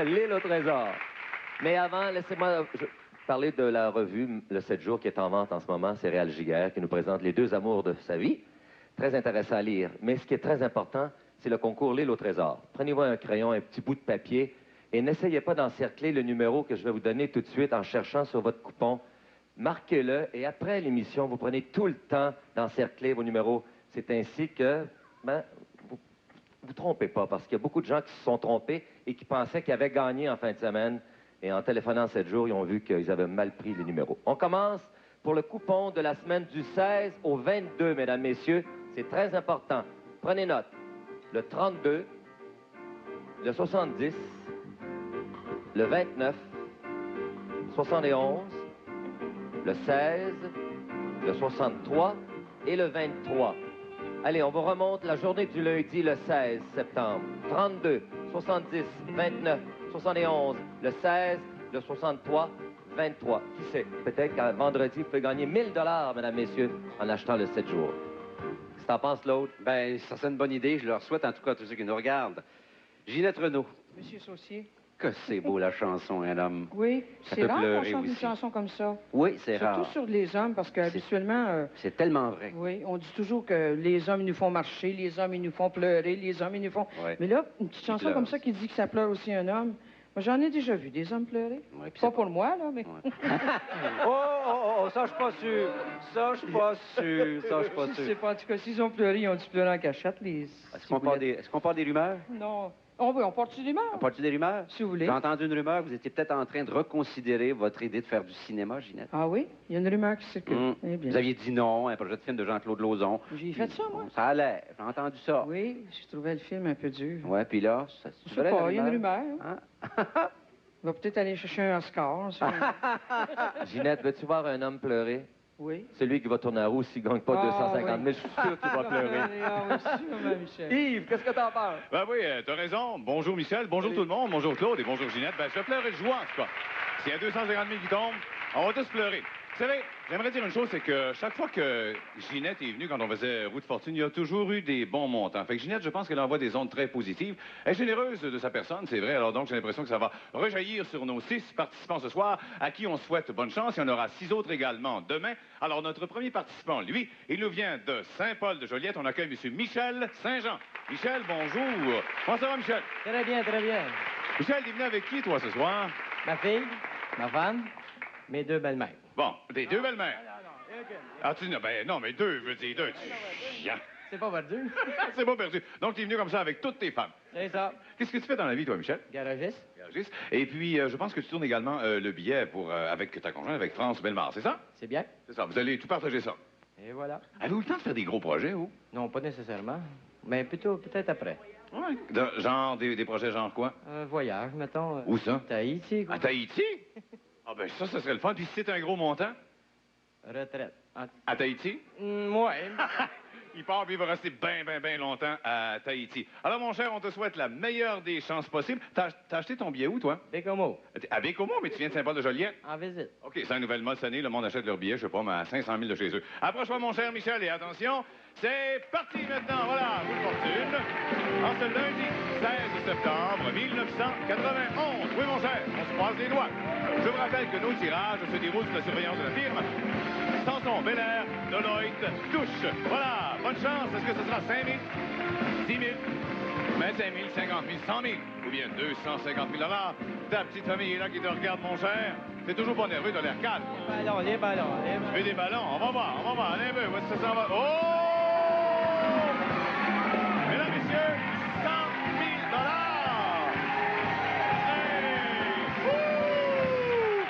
L'île au trésor. Mais avant, laissez-moi parler de la revue Le 7 jours qui est en vente en ce moment. C'est Réal Giguère qui nous présente les deux amours de sa vie. Très intéressant à lire. Mais ce qui est très important, c'est le concours L'île au trésor. Prenez-vous un crayon, un petit bout de papier et n'essayez pas d'encercler le numéro que je vais vous donner tout de suite en cherchant sur votre coupon. Marquez-le et après l'émission, vous prenez tout le temps d'encercler vos numéros. C'est ainsi que, vous trompez pas, parce qu'il y a beaucoup de gens qui se sont trompés et qui pensaient qu'ils avaient gagné en fin de semaine. Et en téléphonant 7 jours, ils ont vu qu'ils avaient mal pris les numéros. On commence pour le coupon de la semaine du 16 au 22, mesdames, messieurs. C'est très important. Prenez note. Le 32, le 70, le 29, 71, le 16, le 63 et le 23. Allez, on vous remonte la journée du lundi, le 16 septembre. 32, 70, 29, 71, le 16, le 63, 23. Qui sait? Peut-être qu'un vendredi, vous pouvez gagner 1000 $, mesdames, messieurs, en achetant le 7 jours. Qu'est-ce que t'en penses, l'autre? Ben, ça serait une bonne idée. Je leur souhaite, en tout cas, à tous ceux qui nous regardent. Ginette Renault. Monsieur Saucier. Que c'est beau, la chanson, un homme. Oui, Ça c'est peut rare qu'on pleurer chante une aussi. chanson comme ça. Oui, c'est Surtout rare. sur les hommes, parce qu'habituellement, C'est tellement vrai. oui, on dit toujours que les hommes, ils nous font marcher, les hommes, ils nous font pleurer, les hommes, ils nous font... Ouais. Mais là, une petite chanson pleurent comme ça qui dit que ça pleure aussi un homme, moi, j'en ai déjà vu des hommes pleurer. Ouais, puis Pas c'est pour moi, là, mais... Ouais. Oh, ça, je suis pas sûr. Ça, je suis pas sûr. Ça, je suis pas Je sais sûr. pas, en tout cas, s'ils ont pleuré, ils ont dû pleurer en cachette, les... Est-ce qu'on parle des rumeurs? Non. On porte-tu des On parle-tu des rumeurs? Si vous voulez. J'ai entendu une rumeur. Vous étiez peut-être en train de reconsidérer votre idée de faire du cinéma, Ginette. Ah oui? Il y a une rumeur qui circule. Eh bien. Vous aviez dit non à un projet de film de Jean-Claude Lauzon. J'ai fait ça, moi. Ça allait. J'ai entendu ça. Oui, je trouvais le film un peu dur. Ouais, puis là, ça Je sais pas, il y a une rumeur. Hein? Il va peut-être aller chercher un Oscar. ça. Ginette, veux-tu voir un homme pleurer? Oui. Celui qui va tourner en roue s'il ne gagne pas 250 000, je suis sûr qu'il va pleurer. Ah oui, sûrement, Michel. Yves, qu'est-ce que t'en penses? Ben oui, t'as raison. Bonjour Michel, bonjour tout le monde, bonjour Claude et bonjour Ginette. Ben je vais pleurer de joie en tout cas. S'il y a 250 000 qui tombent, on va tous pleurer. Vous savez, j'aimerais dire une chose, c'est que chaque fois que Ginette est venue, quand on faisait Roue de Fortune, il y a toujours eu des bons montants. Fait que Ginette, je pense qu'elle envoie des ondes très positives. Elle est généreuse de sa personne, c'est vrai. Alors donc, j'ai l'impression que ça va rejaillir sur nos 6 participants ce soir, à qui on souhaite bonne chance. Il y en aura 6 autres également demain. Alors, notre premier participant, lui, il nous vient de Saint-Paul-de-Joliette. On accueille M. Michel Saint-Jean. Michel, bonjour. Comment ça va, Michel? Très bien, très bien. Michel, t'es venu avec qui, toi, ce soir? Ma fille, ma femme, mes deux belles-mères. Bon, des deux belles-mères. Ah, tu dis, ben non, mais deux, je veux dire, deux. Chiant. C'est pas perdu. C'est pas perdu. Donc, tu es venu comme ça avec toutes tes femmes. C'est ça. Qu'est-ce que tu fais dans la vie, toi, Michel? Garagiste. Garagiste. Et puis, je pense que tu tournes également le billet pour, avec ta conjointe, avec France Bellemare, c'est ça? C'est bien. C'est ça, vous allez tout partager ça. Et voilà. Avez-vous le temps de faire des gros projets, vous? Non, pas nécessairement. Mais plutôt, peut-être après. Oui. Genre, des projets genre quoi? Un voyage, mettons. Où ça? Tahiti, quoi. À Tahiti? Ah ben ça serait le fun. Puis si c'est un gros montant? Retraite. À Tahiti? Ouais. Il part puis il va rester bien longtemps à Tahiti. Alors, mon cher, on te souhaite la meilleure des chances possibles. T'as acheté ton billet où, toi? Bécomo. À Bécomo, mais tu viens de Saint-Paul-de-Joliette? En visite. OK, c'est une nouvelle mode cette année. Le monde achète leur billet, je sais pas, mais à 500 000 de chez eux. Approche-toi, mon cher Michel, et attention, c'est parti maintenant. Voilà, Roue de Fortune. En ce lundi 16 septembre 1991. Oui, mon cher, on se croise les doigts. Je vous rappelle que nos tirages se déroulent sous la surveillance de la firme Samson, Bel Air, Deloitte, Touche. Voilà, bonne chance. Est-ce que ce sera 5 000, 10 000, 25 000, 50 000, 100 000 ou bien 250 000 $? Ta petite famille est là qui te regarde, mon cher. T'es toujours pas nerveux, t'as l'air calme. Les ballons. Tu veux des ballons? On va voir. Allez un peu, voici ça s'en va. Oh! Mesdames, messieurs, 100 000 $! Hey! Wouh!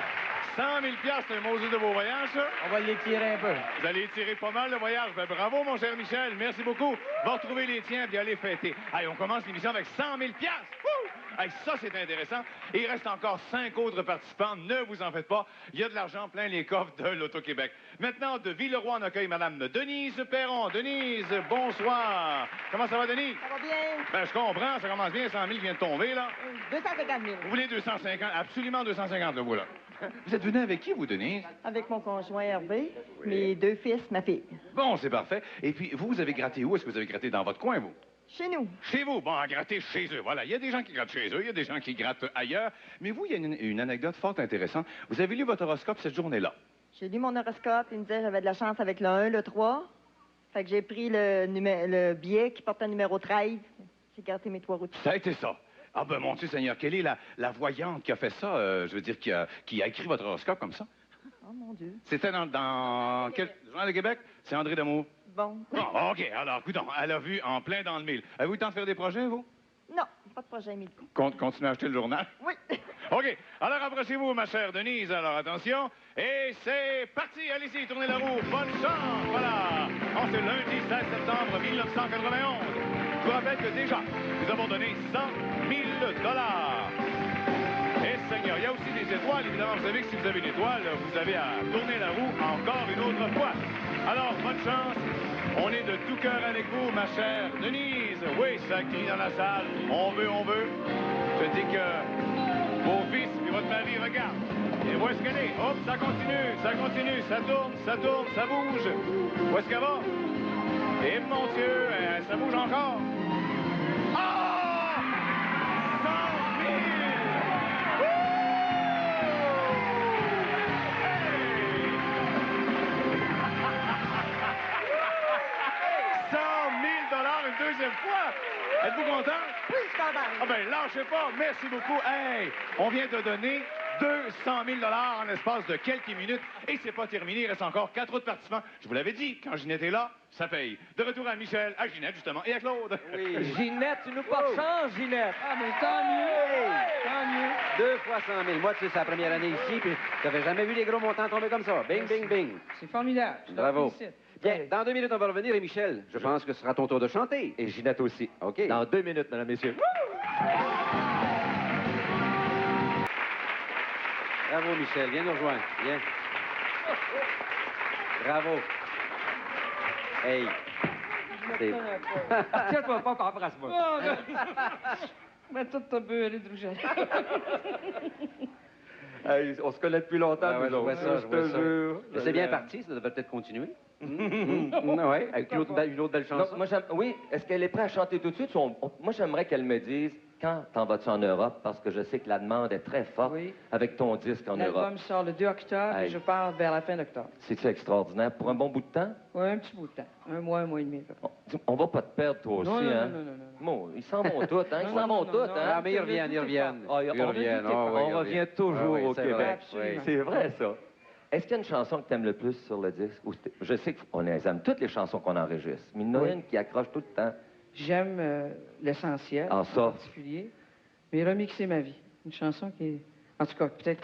100 000 $, c'est un Moses de beau voyage, ça? On va les tirer un peu. Vous allez tirer pas mal le voyage. Ben, bravo, mon cher Michel. Merci beaucoup. Va retrouver les tiens et allez fêter. Allez, on commence l'émission avec 100 000 $. Wouh! Hey, ça, c'est intéressant. Il reste encore 5 autres participants. Ne vous en faites pas. Il y a de l'argent plein les coffres de l'Auto-Québec. Maintenant, de Villeroy, on accueille Mme Denise Perron. Denise, bonsoir. Comment ça va, Denise? Ça va bien? Ben, je comprends. Ça commence bien. 100 000 vient de tomber, là. 250 000. Vous voulez 250? Absolument 250, là, vous, là. Vous êtes venu avec qui, vous, Denise? Avec mon conjoint Hervé, mes 2 fils, ma fille. Bon, c'est parfait. Et puis, vous avez gratté où? Est-ce que vous avez gratté dans votre coin, vous? Chez nous. Chez vous, bon, à gratter chez eux. Voilà, il y a des gens qui grattent chez eux, il y a des gens qui grattent ailleurs. Mais vous, il y a une anecdote fort intéressante. Vous avez lu votre horoscope cette journée-là. J'ai lu mon horoscope, il me disait que j'avais de la chance avec le 1, le 3. Fait que j'ai pris le billet qui porte un numéro 13. J'ai gratté mes 3 routes. Ça a été ça. Ah ben, mon Dieu Seigneur, quelle est la voyante qui a fait ça, je veux dire, qui a écrit votre horoscope comme ça? Oh mon Dieu. C'était dans quel Journal de Québec? C'est André Damour. Bon. Bon, OK, alors, écoutons, elle a vu en plein dans le mille. Avez-vous eu le temps de faire des projets, vous? Non, pas de projet midi. Continuez à acheter le journal? Oui. OK. Alors, approchez-vous, ma chère Denise. Alors, attention. Et c'est parti. Allez-y, tournez la roue. Bonne chance. Voilà. Oh, c'est lundi 16 septembre 1991. Je vous rappelle que déjà, nous avons donné 100 000 $. Et Seigneur, il y a aussi des étoiles. Évidemment, vous savez que si vous avez une étoile, vous avez à tourner la roue encore une autre fois. Alors, bonne chance. On est de tout cœur avec vous, ma chère Denise. Oui, ça crie dans la salle. On veut, on veut. Je dis que vos fils et votre mari regardent. Et où est-ce qu'elle est? Hop, ça continue, ça tourne, ça bouge. Où est-ce qu'elle va? Et mon Dieu, ça bouge encore. Ah! 100 000! Wouh! Hey! 100 000 $ une deuxième fois! Êtes-vous content? Oui, je suis contente. Ah ben, lâchez pas. Merci beaucoup. Hey, on vient de donner 200 000 $ en l'espace de quelques minutes. Et c'est pas terminé. Il reste encore 4 autres participants. Je vous l'avais dit, quand Ginette est là, ça paye. De retour à Michel, à Ginette, justement, et à Claude. Oui. Ginette, tu nous portes chance, Ginette. Ah, mais tant mieux! Tant mieux! 2 fois 100 000. Moi, tu sais, c'est la première année ici, puis j'avais jamais vu les gros montants tomber comme ça. Bing, bing, bing. C'est formidable. Je te Bravo. félicite. Bien, dans 2 minutes, on va revenir. Et Michel, je pense que ce sera ton tour de chanter. Et Ginette aussi. OK. Dans 2 minutes, mesdames, messieurs. Bravo, Michel. Viens nous rejoindre. Viens. Bravo. Hey. C'est- Tiens-toi pas, embrasse-moi. Oh, mais tout t'a beurré de rouge à lèvres. Hey, on se connaît depuis longtemps, Ah ouais, nous je vois autres. ça, je vois te ça. jure. Mais c'est bien parti, ça devrait peut-être continuer. Oui, avec une autre belle Non, chanson. moi, oui, est-ce qu'elle est prête à chanter tout de suite? Moi, j'aimerais qu'elle me dise quand t'en vas-tu en Europe, parce que je sais que la demande est très forte Oui. avec ton disque en Europe. L'album sort le 2 octobre et Hey. je pars vers la fin d'octobre. C'est-tu extraordinaire? Pour un bon bout de temps? Oui, un petit bout de temps. Un mois et demi. à peu près. On va pas te perdre, toi aussi, Non, non, hein? non, non, non, non. Bon, ils s'en vont tous, hein? Ils Non, s'en non, vont non, tous, non, hein? Ah, mais ils reviennent, ils reviennent. Ah, Ils on reviennent. revient, Ah, oui, on ils revient reviennent. toujours Ah, oui, au c'est Québec. vrai. Absolument. C'est vrai, ça. Est-ce qu'il y a une chanson que tu aimes le plus sur le disque? Je sais qu'on aime toutes les chansons qu'on enregistre, mais il y en a Oui. une qui accroche tout le temps. J'aime l'essentiel, Ah, en ça. particulier, mais Remixer ma vie. Une chanson qui est... En tout cas, peut-être...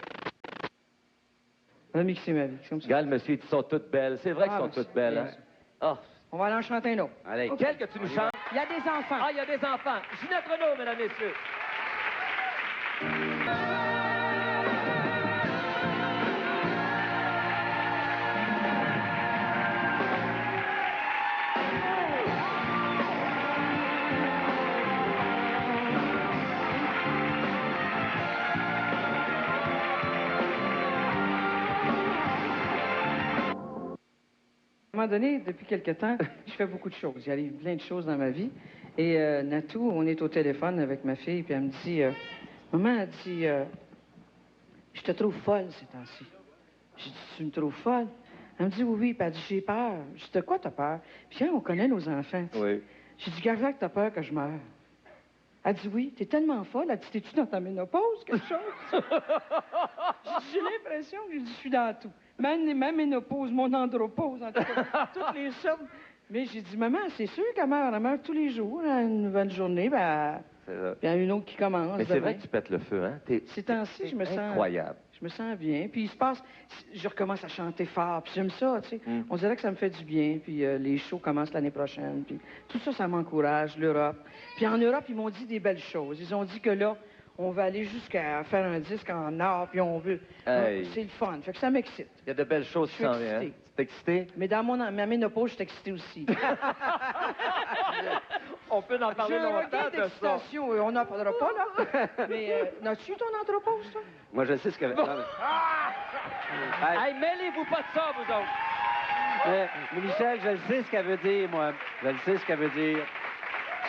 Remixer ma vie. C'est comme ça. Regarde, monsieur, ils sont toutes belles. C'est vrai Ah, qu'elles mais sont toutes c'est belles, bien hein? ça. Ah, On va aller en chanter un autre. Allez. quelle que tu nous chantes? Il y a des enfants. Ah, il y a des enfants. Ginette Renaud, mesdames, messieurs. À un moment donné, depuis quelque temps, je fais beaucoup de choses. Il arrive plein de choses dans ma vie. Et Natou, on est au téléphone avec ma fille, puis elle me dit... Maman, elle dit... je te trouve folle ces temps-ci. J'ai dit, tu me trouves folle? Elle me dit, oui, oui. Puis elle dit, j'ai peur. Je dis, de quoi t'as peur? Puis hein, on connaît nos enfants. tu sais. Oui. J'ai dit, Garzac, t'as peur que je meure? Elle dit, oui. T'es tellement folle. Elle dit, t'es-tu dans ta ménopause, quelque chose? J'ai dit, j'ai l'impression que je suis dans tout. Ma ménopause, mon andropause, en tout cas, toutes les sortes. Mais j'ai dit, maman, c'est sûr qu'elle meurt. Elle meurt tous les jours. Elle a une nouvelle journée, ben, C'est ça. puis il y a une autre qui commence. Mais c'est demain. vrai que tu pètes le feu, hein? Ces temps-ci, je me sens... Incroyable. Je me sens bien. Puis il se passe... Je recommence à chanter fort. Puis j'aime ça, tu sais. On dirait que ça me fait du bien. Puis les shows commencent l'année prochaine. Puis tout ça, ça m'encourage, l'Europe. Puis en Europe, ils m'ont dit des belles choses. Ils ont dit que là, on va aller jusqu'à faire un disque en or, puis on veut... Hey. C'est le fun. Fait que ça m'excite. Il y a de belles choses Je qui suis s'en viennent. Hein? excitée. Tu es excité? Mais dans ma ménopause, je suis excitée aussi. On peut en J'ai parler un longtemps regain de ça. d'excitation. On n'en parlera pas, là. Mais n'as-tu ton anthropose, toi? Moi, je sais ce que... Non, mais- Hey, Hey, mêlez-vous pas de ça, vous autres. mais Michel, je le sais ce qu'elle veut dire, moi. Je le sais ce qu'elle veut dire.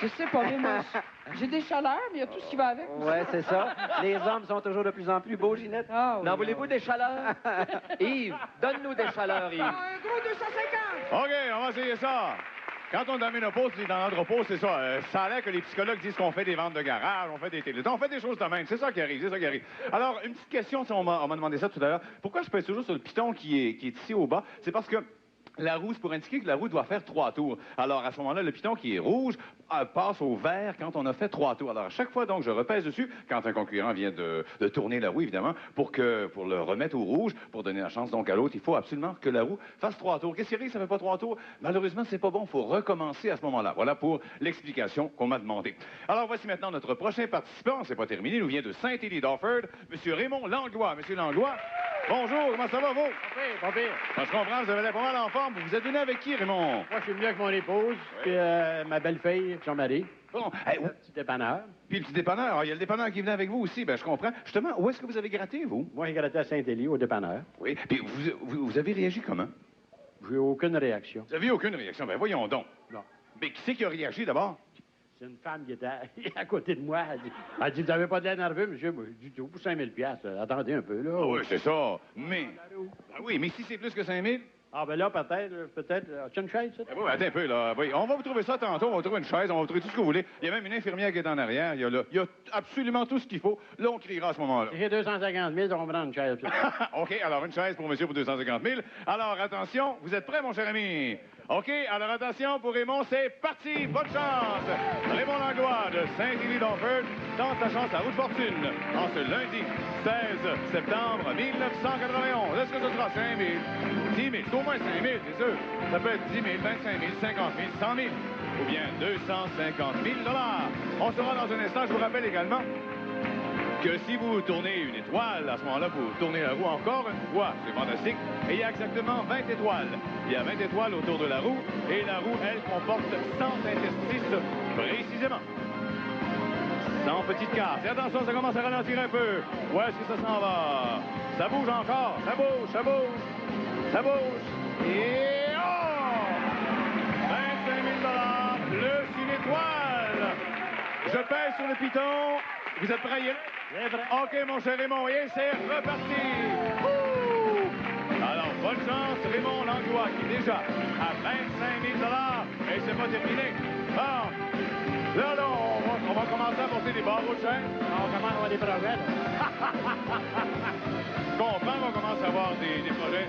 Je sais pas, mais moi, j'ai des chaleurs, mais il y a tout ce qui va avec. Ouais, c'est ça. Les hommes sont toujours de plus en plus beaux, Ginette. Ah, oui, N'en voulez-vous des chaleurs? Yves, donne-nous des chaleurs, Yves. Ah, un gros 250! OK, on va essayer ça. Quand on est dans ménopause, on est dans l'entrepôt, c'est ça. Ça a l'air que les psychologues disent qu'on fait des ventes de garage, on fait des télétons, on fait des choses de même. C'est ça qui arrive, c'est ça qui arrive. Alors, une petite question, on m'a demandé ça tout à l'heure. Pourquoi je pèse toujours sur le piton qui est ici au bas? C'est parce que la roue, c'est pour indiquer que la roue doit faire 3 tours. Alors, à ce moment-là, le piton qui est rouge passe au vert quand on a fait 3 tours. Alors, à chaque fois, donc, je repèse dessus quand un concurrent vient de tourner la roue, évidemment, pour le remettre au rouge, pour donner la chance, donc, à l'autre. Il faut absolument que la roue fasse 3 tours. Qu'est-ce qui arrive? Ça ne fait pas 3 tours? Malheureusement, c'est pas bon. Il faut recommencer à ce moment-là. Voilà pour l'explication qu'on m'a demandé. Alors, voici maintenant notre prochain participant. C'est pas terminé. Il nous vient de Saint-Élie-d'Offord. Monsieur Raymond Langlois. Monsieur Langlois, bonjour. Comment ça va, vous? Pas pire. Moi, je comprends, vous avez l'air pas mal en forme. Vous êtes venu avec qui, Raymond? Moi, je suis venu avec mon épouse, puis ma belle-fille, puis son mari. Bon, Le petit dépanneur. puis le petit dépanneur. Alors, il y a le dépanneur qui venait avec vous aussi. Ben, je comprends. Justement, où est-ce que vous avez gratté, vous? Moi, j'ai gratté à Saint-Élie, au dépanneur. Oui. Puis vous avez réagi comment? J'ai eu aucune réaction. Vous n'aviez aucune réaction. Ben, voyons donc. Non. Mais qui c'est qui a réagi d'abord? C'est une femme qui était à côté de moi. Elle dit, vous n'avez pas de l'air nerveux, monsieur? Moi, je dis, tout pour 5 000 piastres. Attendez un peu, là. Ah oui, c'est ça. Mais. Ben oui, mais si c'est plus que 5 000? Ah, ben là, peut-être. As-tu une chaise, ça? Ben oui, attends un peu, là. Oui, on va vous trouver ça tantôt. On va vous trouver une chaise, on va vous trouver tout ce que vous voulez. Il y a même une infirmière qui est en arrière. Il y a absolument tout ce qu'il faut. Là, on criera à ce moment-là. Si j'ai 250 000, on va me prendre une chaise. OK, alors une chaise pour monsieur pour 250 000. Alors, attention, vous êtes prêts, mon cher ami? OK, alors attention, pour Raymond, c'est parti! Bonne chance! Raymond Langlois de Saint-Élie-d'Offord tente sa chance à roue de fortune en ce lundi 16 septembre 1991. Est-ce que ce sera 5 000, 10 000? C'est au moins 5 000, c'est sûr. Ça peut être 10 000, 25 000, 50 000, 100 000 ou bien 250 000 $. On sera dans un instant. Je vous rappelle également que si vous tournez une étoile, à ce moment-là, vous tournez la roue encore une fois. C'est fantastique. Et il y a exactement 20 étoiles. Il y a 20 étoiles autour de la roue. Et la roue, elle, comporte 100 interstices précisément. 100 petites cartes. Et attention, ça commence à ralentir un peu. Où est-ce que ça s'en va? Ça bouge encore. Ça bouge, ça bouge. Ça bouge. Et oh! 25 000 $, plus une étoile. Je pèse sur le piton. Vous êtes prêts? OK, mon cher Raymond, et c'est reparti! Ouh! Alors, bonne chance, Raymond Langlois, qui est déjà à 25 000 $, et c'est pas terminé. Bon, là, on va commencer à porter des barreaux de chaise. On commence à avoir des projets, là. Je comprends qu'on commence à avoir des projets.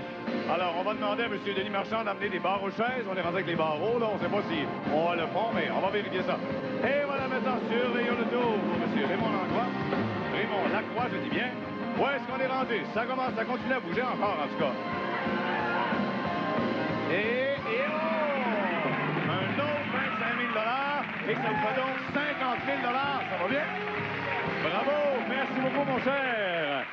Alors, on va demander à M. Denis Marchand d'amener des barreaux de chaise. On est rendu avec les barreaux, là. On ne sait pas si on va le fond, mais on va vérifier ça. Et voilà maintenant, surveillons le tour pour M. Raymond Langlois. Raymond Lacroix, je dis bien. Où est-ce qu'on est rendu? Ça continue à bouger encore, en tout cas. Et oh! Un autre 25 000 $, et ça vous fait donc 50 000 $. Ça va bien? Bravo! Merci beaucoup, mon cher.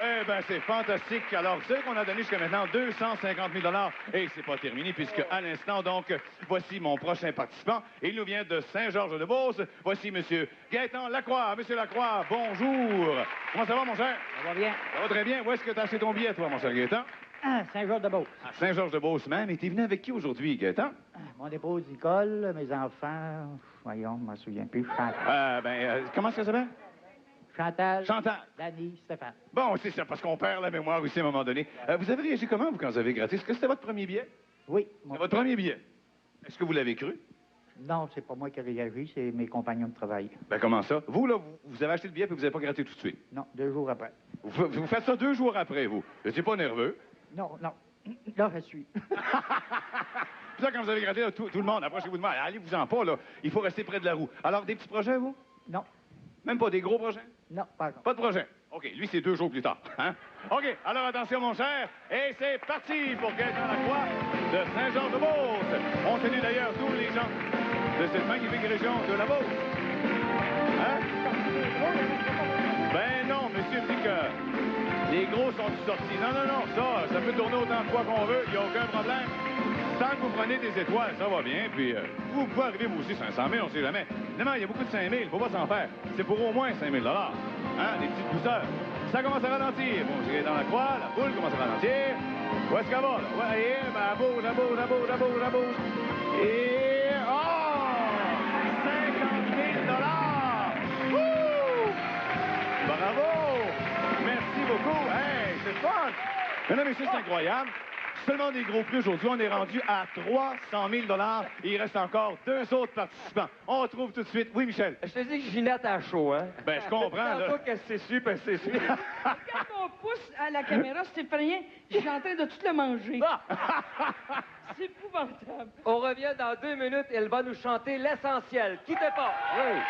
Eh bien, c'est fantastique. Alors, vous savez qu'on a donné jusqu'à maintenant 250 000 $. Et c'est pas terminé, puisque à l'instant, donc, voici mon prochain participant. Il nous vient de Saint-Georges-de-Beauce. Voici M. Gaétan Lacroix. Monsieur Lacroix, bonjour. Comment ça va, mon cher? Ça va bien? Ça va très bien. Où est-ce que tu as acheté ton billet, toi, mon cher Gaétan? Ah, Saint-Georges-de-Beauce. À Saint-Georges-de-Beauce même. Et t'es venu avec qui aujourd'hui, Gaétan? Mon épouse Nicole, mes enfants, voyons, je me souviens plus, Comment ça s'appelle? Chantal, Chantal. Dany, Stéphane. Bon, c'est ça, parce qu'on perd la mémoire aussi à un moment donné. Vous avez réagi comment, vous, quand vous avez gratté? Est-ce que c'était votre premier billet? Oui. C'est votre premier billet. Est-ce que vous l'avez cru? Non, c'est pas moi qui ai réagi, c'est mes compagnons de travail. Ben, comment ça? Vous, là, vous avez acheté le billet et vous n'avez pas gratté tout de suite. Non, 2 jours après. Vous faites ça 2 jours après, vous. Vous n'étiez pas nerveux. Non. Là, je suis. Puis là, quand vous avez gratté, là, tout le monde, approchez-vous de moi. Allez-vous-en pas, là. Il faut rester près de la roue. Alors, des petits projets, vous? Non. Même pas des gros projets? Non, pas encore. Pas de projet. OK, lui, c'est 2 jours plus tard. Hein? OK, alors attention, mon cher. Et c'est parti pour Gaétan Lacroix de Saint-Georges-de-Beauce. On salue d'ailleurs tous les gens de cette magnifique région de la Beauce. Hein? Ben non, monsieur me dit que les gros sont sortis. Non, ça peut tourner autant de fois qu'on veut. Il n'y a aucun problème. Tant que vous prenez des étoiles, ça va bien. Puis vous pouvez arriver, vous aussi, 500 000, on ne sait jamais. Évidemment, il y a beaucoup de 5 000, il ne faut pas s'en faire. C'est pour au moins 5 000 $. Hein, des petites douceurs. Ça commence à ralentir. Bon, je dans la croix, la boule commence à ralentir. Où est-ce qu'elle va, là? Ouais, elle bouge. Et... Oh! fun! Mesdames et messieurs, c'est incroyable. Seulement des gros prix aujourd'hui. On est rendu à 300 000 et il reste encore 2 autres participants. On retrouve tout de suite. Oui, Michel? Je te dis que Ginette a chaud, hein? Ben, je comprends, là. Tantôt qu'elle s'est su, puis elle s'est su. Quand on pousse à la caméra, c'est rien. Je suis en train de tout le manger. C'est épouvantable. On revient dans 2 minutes et elle va nous chanter l'essentiel. Quittez pas. Oui.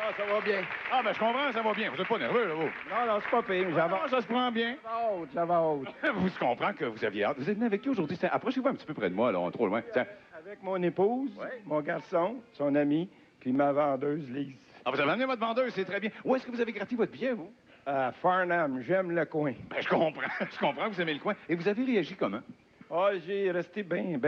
Ah, ça va bien. Ah, ben, je comprends, ça va bien. Vous n'êtes pas nerveux, là, vous? Non, c'est pas pire. J'avais Ah, ça se prend bien. hâte. Vous comprenez que vous aviez hâte. Vous êtes venu avec qui aujourd'hui? Approchez-vous un petit peu près de moi, là, on est trop loin. Tiens. Avec mon épouse, mon garçon, son ami, puis ma vendeuse, Lise. Ah, vous avez amené votre vendeuse, c'est très bien. Où est-ce que vous avez gratté votre billet, vous? À Farnham, j'aime le coin. Ben, je comprends. Je comprends que vous aimez le coin. Et vous avez réagi comment? Ah, j'ai resté bien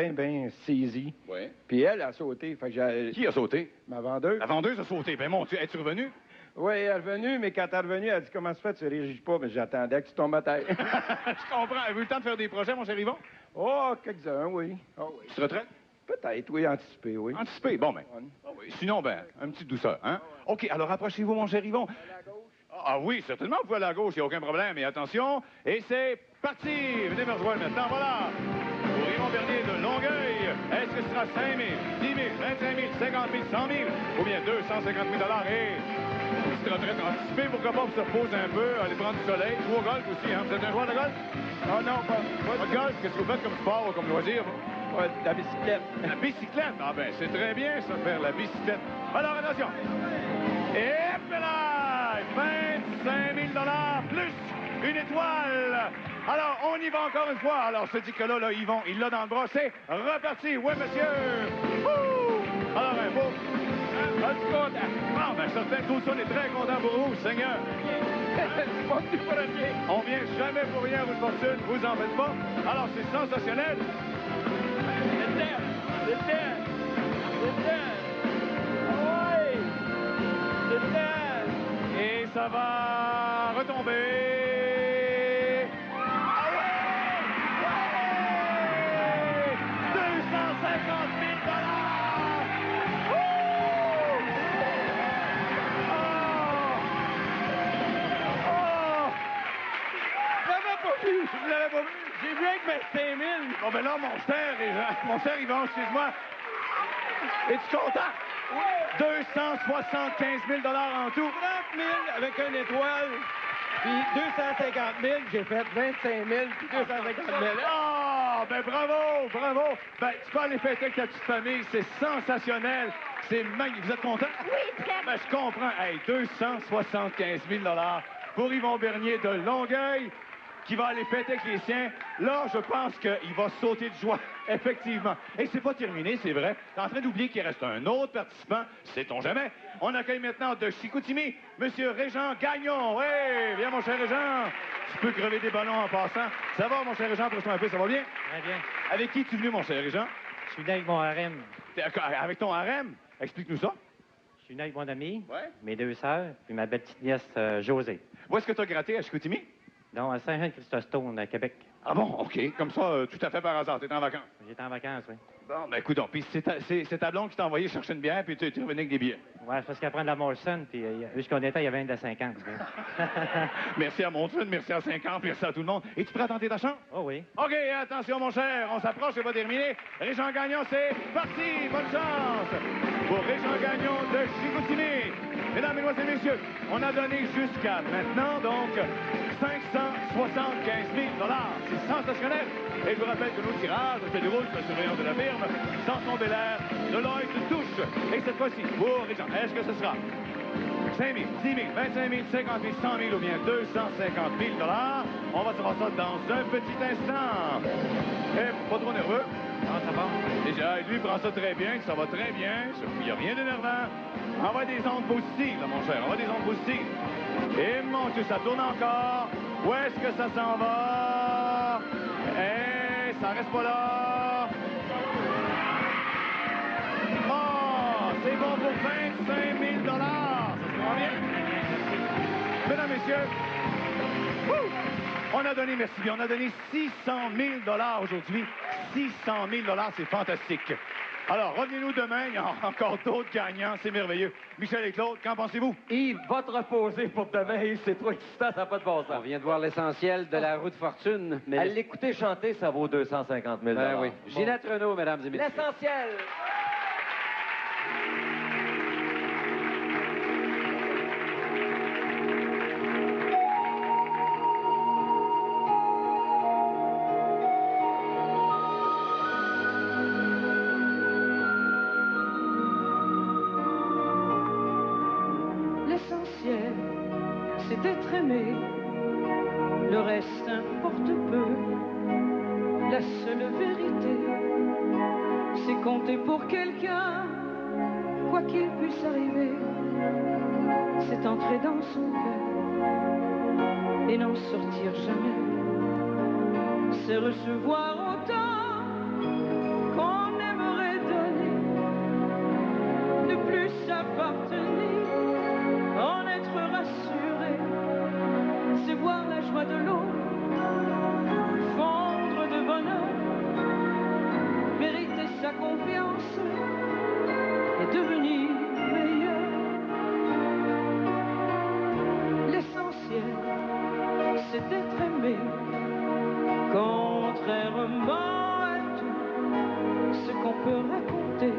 saisi. Oui. Puis elle a sauté. Fait que j'ai... Qui a sauté? Ma vendeuse. La vendeuse a sauté. Ben, mon Dieu, es-tu revenu? Oui, elle est revenue, mais quand elle est revenue, elle a dit comment se fait, tu réagis pas, mais j'attendais que tu tombes à terre. Je comprends. Avez-vous eu le temps de faire des projets, mon cher Yvon? Oh, quelques-uns, oui. Oh, oui. Tu te retraites? Peut-être, oui, anticipé, oui. Anticipé. Bon, ben. Ah oui. Sinon, ben, un petit douceur, hein? OK, alors approchez-vous, mon cher Yvon. Ah oui, certainement, vous pouvez aller à gauche, il n'y a aucun problème. Mais attention, et c'est parti! Venez me rejoindre maintenant, voilà! Pour Yvon Bernier de Longueuil, est-ce que ce sera 5 000, 10 000, 25 000, 50 000, 100 000 ou bien 250 000 et une petite retraite anticipée, pourquoi pas, pour se reposer un peu, aller prendre du soleil, jouer au golf aussi, hein? Vous êtes un joueur de golf? Ah non, pas Pas de golf? Qu'est-ce que vous faites comme sport ou comme loisir? pas de la bicyclette. La bicyclette? Ah ben, c'est très bien, ça, faire la bicyclette. Alors, attention! Et là! 25 000 plus une étoile! Alors, on y va encore une fois. Alors, ce disque-là, là, Yvon, il l'a dans le bras. C'est reparti. Oui, monsieur! Ouh! Alors, un beau... Un petit content. Ah, ben, certain, tout ça, on est très content pour vous, Seigneur. On vient jamais pour rien à votre fortune. Vous en faites pas. Alors, c'est sensationnel. Et ça va retomber. Ah ouais! 250 000 Ouh! Je l'avais pas vu. J'ai vu avec mes 5 000. Bon, ben là, mon cher Yvon, excuse-moi. Es-tu content? Oui. 275 000 en tout. 30 000 avec une étoile, puis 250 000, j'ai fait 25 000, puis 250 000. Ah, ben bravo, bravo. Ben, tu peux aller fêter avec ta petite famille, c'est sensationnel. C'est magnifique. Vous êtes content? Oui, très Ben, je comprends. Hey, 275 000 pour Yvon Bernier de Longueuil, qui va aller fêter avec les siens. Là, je pense qu'il va sauter de joie, effectivement. Et c'est pas terminé, c'est vrai. T'es en train d'oublier qu'il reste un autre participant, sait-on jamais. On accueille maintenant de Chicoutimi, Monsieur Régent Gagnon. Oui, viens, mon cher Régent. Tu peux crever des ballons en passant. Ça va, mon cher Régent, approche-toi un peu, ça va bien? Très bien. Avec qui es-tu venu, mon cher Régent? Je suis venu avec mon harem. Avec ton harem? Explique-nous ça. Je suis venu avec mon ami, Ouais. mes 2 sœurs, puis ma belle petite nièce Josée. Où est-ce que tu as gratté à Chicoutimi? Donc, à Saint-Jean-Chrysostome, à Québec. Ah bon, OK. Comme ça, tout à fait par hasard. T'es en vacances. J'étais en vacances, oui. Bon, ben écoute, puis c'est ta blonde qui t'a envoyé chercher une bière, puis tu es revenu avec des billets. Ouais, parce qu'elle prend de la Molson, puis jusqu'on était, il y avait une de 50. Merci à mon chum, merci à 50, merci à tout le monde. Es-tu prêt à tenter ta chance? Oh oui. OK, attention, mon cher, on s'approche, c'est pas terminé. Régent Gagnon, c'est parti! Bonne chance! Pour Régent Gagnon de Chicoutimi. Mesdames, Mesdemoiselles, Messieurs, on a donné jusqu'à maintenant, donc, 575 000 $. C'est sensationnel. Et je vous rappelle que nos tirages se déroulent sous la surveillance de la firme Samson Belair de Lloyd Touche. Et cette fois-ci, pour Régent, est-ce que ce sera 5 000, 10 000, 25 000, 50 000, 100 000 ou bien 250 000 $? On va savoir ça dans un petit instant. Et pas trop nerveux. Non, ça va. Déjà, lui prend ça très bien, ça va très bien. Il n'y a rien d'énervant. Envoie des ondes positives, là, mon cher. Envoie des ondes positives. Et mon Dieu, ça tourne encore. Où est-ce que ça s'en va? Et ça reste pas là. Oh, c'est bon pour 25 000 $. Ça se prend bien? Mesdames, Messieurs, on a donné, merci bien, on a donné 600 000 $ aujourd'hui. 600 000 $, c'est fantastique. Alors, revenez-nous demain. Il y a encore d'autres gagnants. C'est merveilleux. Michel et Claude, qu'en pensez-vous? Yves, va te reposer pour demain. Yves, c'est trop excitant, ça n'a pas de bon On sens. vient de voir l'essentiel de la roue de fortune. Mais À l'écouter chanter, ça vaut 250 000 ben oui. Bon. Ginette Renault, mesdames et messieurs. L'essentiel. L'essentiel, c'est d'être aimé. Le reste importe peu. La seule vérité, c'est compter pour quelqu'un, quoi qu'il puisse arriver. C'est entrer dans son cœur et n'en sortir jamais. C'est recevoir autant qu'on aimerait donner. Ne plus s'appartenir, en être rassuré. C'est voir la joie de l'autre fondre de bonheur, mériter sa confiance et devenir meilleur. L'essentiel, c'est d'être aimé, contrairement à tout ce qu'on peut raconter.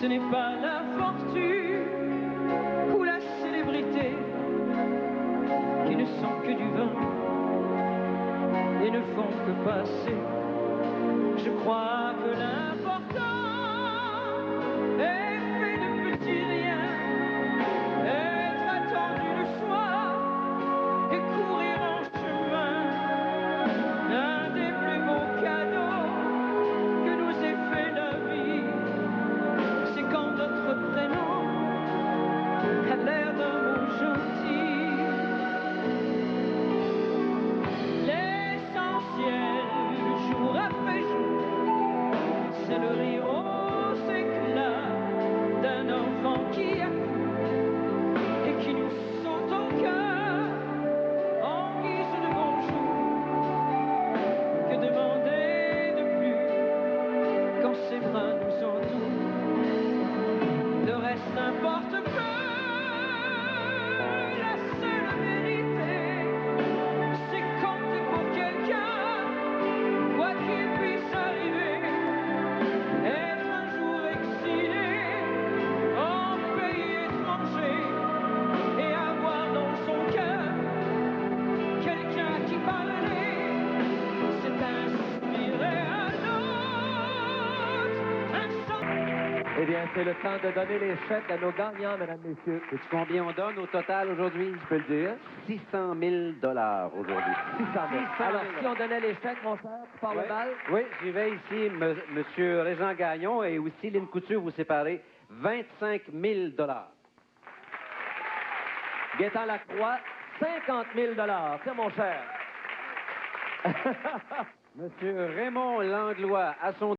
Ce n'est pas la fortune ou la célébrité qui ne sont que du vin et ne font que passer. Je crois que l'important est fait de petits riens, être attendu le soir et courir en chemin. L'un des plus beaux cadeaux que nous ait fait la vie, c'est quand notre prénom a l'air d'un mot gentil. L'essentiel, jour après jour, c'est le rire aux éclats d'un enfant qui a cru et qui nous saute au cœur en guise de bonjour. Que demander de plus quand ses bras nous entourent? Le reste n'importe peu. La seule vérité, c'est compter pour quelqu'un, quoi qu'il puisse arriver. Être un jour exilé en pays étranger et avoir dans son cœur quelqu'un qui parlerait, c'est inspirer un autre. Eh bien, c'est le temps de donner les chèques à nos gagnants, mesdames, messieurs. Sais-tu combien on donne au total aujourd'hui? Je peux le dire. 600 000 aujourd'hui. 600 000. 600 000. Alors, si on donnait les chèques, mon cher, tu parles Oui. mal? Oui, j'y vais ici, Monsieur Régent Gagnon et aussi Lynn Couture, vous séparez 25 000 Gaétan Lacroix, 50 000 Tiens, mon cher. Monsieur Raymond Langlois, à son